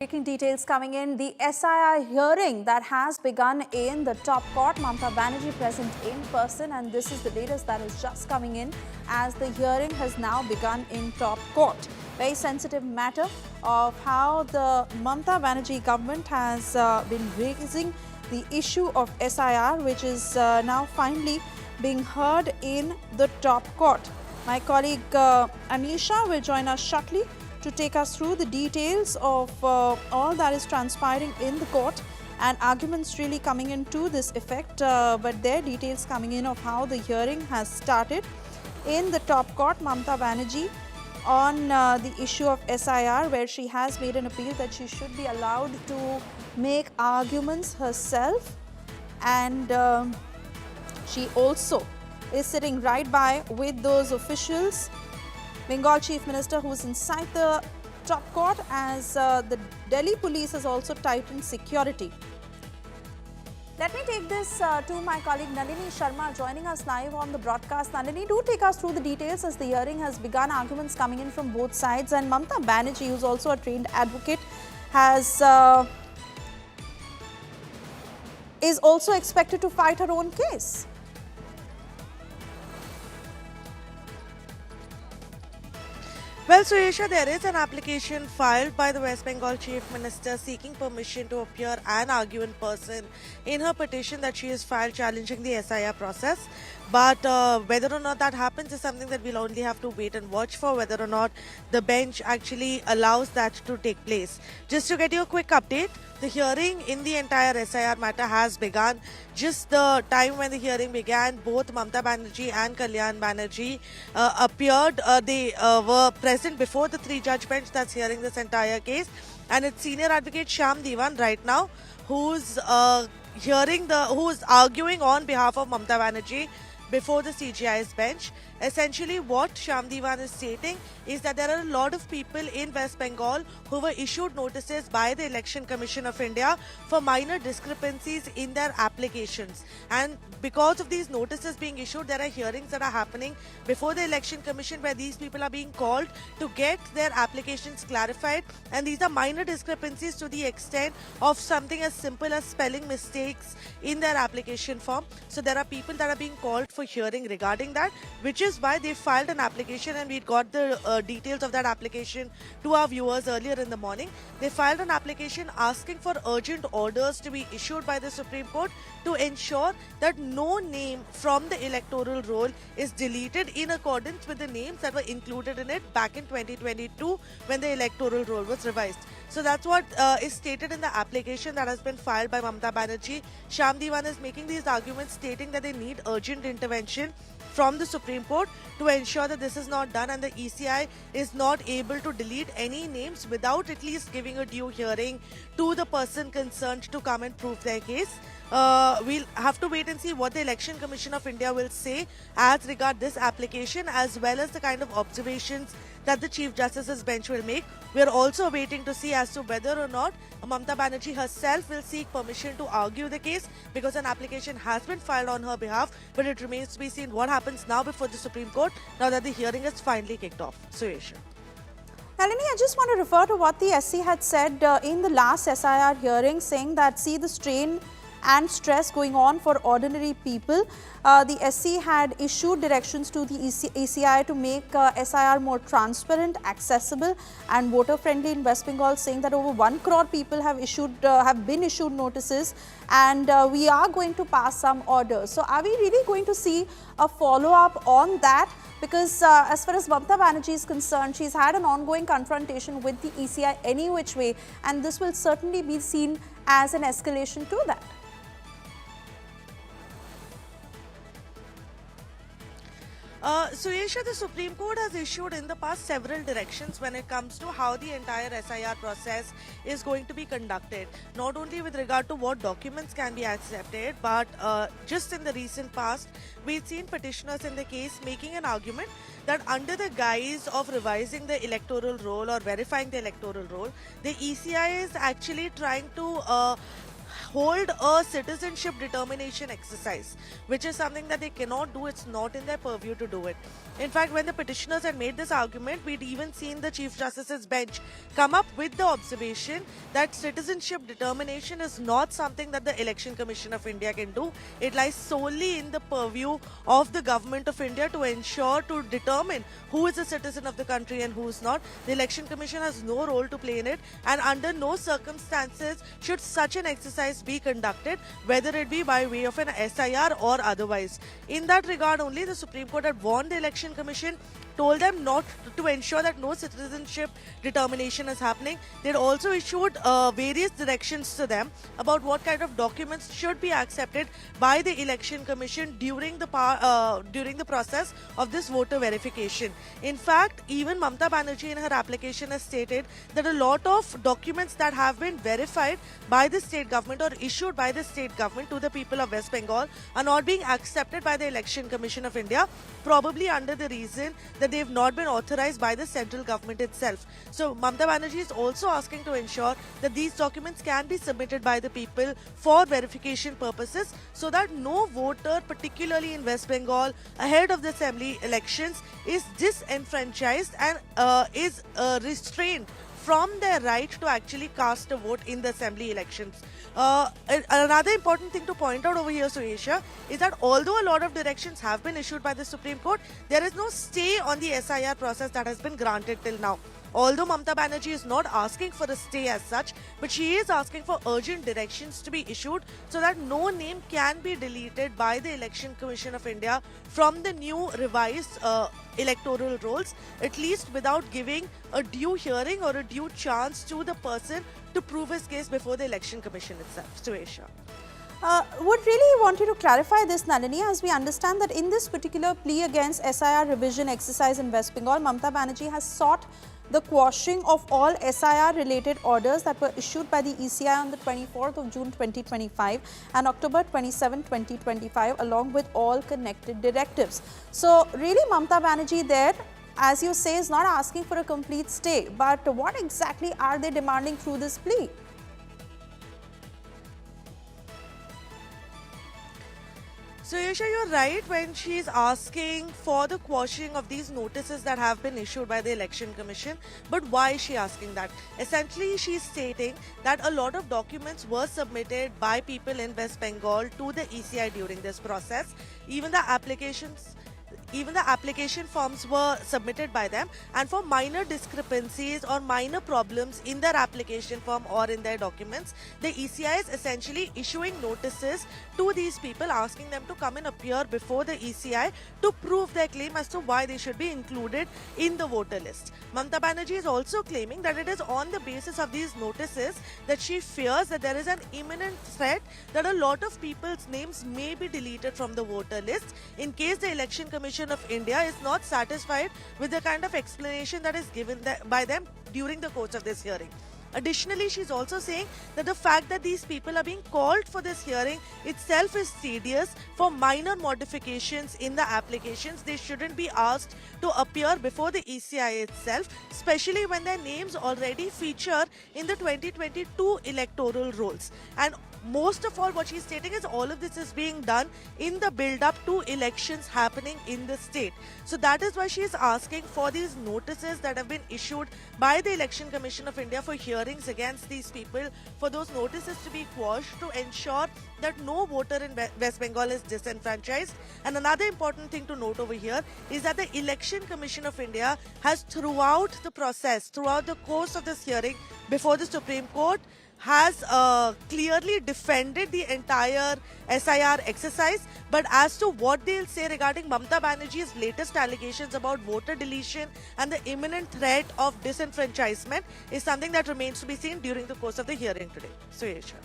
Breaking details coming in. The SIR hearing that has begun in the top court. Mamata Banerjee present in person, and this is the latest that is just coming in as the hearing has now begun in top court. Very sensitive matter of how the Mamata Banerjee government has been raising the issue of SIR, which is now finally being heard in the top court. My colleague Anisha will join us shortly to take us through the details of all that is transpiring in the court and arguments really coming into this effect, but their details coming in of how the hearing has started in the top court. Mamata Banerjee on the issue of SIR, where she has made an appeal that she should be allowed to make arguments herself, and she also is sitting right by with those officials. Bengal Chief Minister, who is inside the top court, as the Delhi police has also tightened security. Let me take this to my colleague Nalini Sharma joining us live on the broadcast. Nalini, do take us through the details as the hearing has begun, arguments coming in from both sides, and Mamata Banerjee, who is also a trained advocate, is also expected to fight her own case. Well, Suresha, there is an application filed by the West Bengal Chief Minister seeking permission to appear and argue in person in her petition that she has filed challenging the SIR process. But whether or not that happens is something that we'll only have to wait and watch for, whether or not the bench actually allows that to take place. Just to get you a quick update, the hearing in the entire SIR matter has begun. Just the time when the hearing began, both Mamata Banerjee and Kalyan Banerjee appeared. They were present before the three-judge bench that's hearing this entire case. And it's Senior Advocate Shyam Diwan right now who's who's arguing on behalf of Mamata Banerjee before the CJI's bench. Essentially, what Shyam Diwan is stating is that there are a lot of people in West Bengal who were issued notices by the Election Commission of India for minor discrepancies in their applications. And because of these notices being issued, there are hearings that are happening before the Election Commission where these people are being called to get their applications clarified. And these are minor discrepancies to the extent of something as simple as spelling mistakes in their application form. So there are people that are being called for hearing regarding that, which is why they filed an application, and we got the details of that application to our viewers earlier in the morning. They filed an application asking for urgent orders to be issued by the Supreme Court to ensure that no name from the electoral roll is deleted in accordance with the names that were included in it back in 2022 when the electoral roll was revised. So that's what is stated in the application that has been filed by Mamata Banerjee. Shyam Diwan is making these arguments stating that they need urgent intervention from the Supreme Court to ensure that this is not done and the ECI is not able to delete any names without at least giving a due hearing to the person concerned to come and prove their case. We'll have to wait and see what the Election Commission of India will say as regard this application, as well as the kind of observations that the Chief Justice's bench will make. We're also waiting to see as to whether or not Mamata Banerjee herself will seek permission to argue the case, because an application has been filed on her behalf, but it remains to be seen what happens now before the Supreme Court, now that the hearing is finally kicked off. Suresha. Nalini, I just want to refer to what the SC had said in the last SIR hearing, saying that, see the strain and stress going on for ordinary people. The SC had issued directions to the ECI to make SIR more transparent, accessible and voter friendly in West Bengal, saying that over 1 crore people have been issued notices, and we are going to pass some orders. So are we really going to see a follow-up on that? Because as far as Mamata Banerjee is concerned, she's had an ongoing confrontation with the ECI any which way, and this will certainly be seen as an escalation to that. Suresha, the Supreme Court has issued in the past several directions when it comes to how the entire SIR process is going to be conducted. Not only with regard to what documents can be accepted, but just in the recent past, we've seen petitioners in the case making an argument that under the guise of revising the electoral roll or verifying the electoral roll, the ECI is actually trying to hold a citizenship determination exercise, which is something that they cannot do. It's not in their purview to do it. In fact, when the petitioners had made this argument, we'd even seen the Chief Justice's bench come up with the observation that citizenship determination is not something that the Election Commission of India can do. It lies solely in the purview of the Government of India to ensure, to determine who is a citizen of the country and who is not. The Election Commission has no role to play in it, and under no circumstances should such an exercise be conducted, whether it be by way of an SIR or otherwise. In that regard only, the Supreme Court had warned the Election Commission, told them not to ensure that no citizenship determination is happening. They'd also issued various directions to them about what kind of documents should be accepted by the Election Commission during the process of this voter verification. In fact, even Mamata Banerjee in her application has stated that a lot of documents that have been verified by the state government or issued by the state government to the people of West Bengal are not being accepted by the Election Commission of India, probably under the reason that they have not been authorized by the central government itself. So Mamata Banerjee is also asking to ensure that these documents can be submitted by the people for verification purposes, so that no voter, particularly in West Bengal, ahead of the assembly elections, is disenfranchised and is restrained from their right to actually cast a vote in the assembly elections. Another important thing to point out over here, Suhesha, is that although a lot of directions have been issued by the Supreme Court, there is no stay on the SIR process that has been granted till now. Although Mamata Banerjee is not asking for a stay as such, but she is asking for urgent directions to be issued so that no name can be deleted by the Election Commission of India from the new revised electoral rolls, at least without giving a due hearing or a due chance to the person to prove his case before the Election Commission itself. Suhesha. Would really want you to clarify this, Nalini, as we understand that in this particular plea against SIR revision exercise in West Bengal, Mamata Banerjee has sought the quashing of all SIR related orders that were issued by the ECI on the 24th of June 2025 and October 27, 2025, along with all connected directives. So really Mamata Banerjee there, as you say, is not asking for a complete stay, but what exactly are they demanding through this plea? So Yasha, you're right when she's asking for the quashing of these notices that have been issued by the Election Commission. But why is she asking that? Essentially, she's stating that a lot of documents were submitted by people in West Bengal to the ECI during this process. Even the application forms were submitted by them, and for minor discrepancies or minor problems in their application form or in their documents, the ECI is essentially issuing notices to these people, asking them to come and appear before the ECI to prove their claim as to why they should be included in the voter list. Mamata Banerjee is also claiming that it is on the basis of these notices that she fears that there is an imminent threat that a lot of people's names may be deleted from the voter list in case the Election Commission of India is not satisfied with the kind of explanation that is given by them during the course of this hearing. Additionally, she's also saying that the fact that these people are being called for this hearing itself is tedious. For minor modifications in the applications, they shouldn't be asked to appear before the ECI itself, especially when their names already feature in the 2022 electoral rolls. And most of all, what she's stating is all of this is being done in the build-up to elections happening in the state. So that is why she is asking for these notices that have been issued by the Election Commission of India for hearings against these people, for those notices to be quashed to ensure that no voter in West Bengal is disenfranchised. And another important thing to note over here is that the Election Commission of India has throughout the process, throughout the course of this hearing before the Supreme Court, has clearly defended the entire SIR exercise. But as to what they'll say regarding Mamata Banerjee's latest allegations about voter deletion and the imminent threat of disenfranchisement is something that remains to be seen during the course of the hearing today. So, Yesha.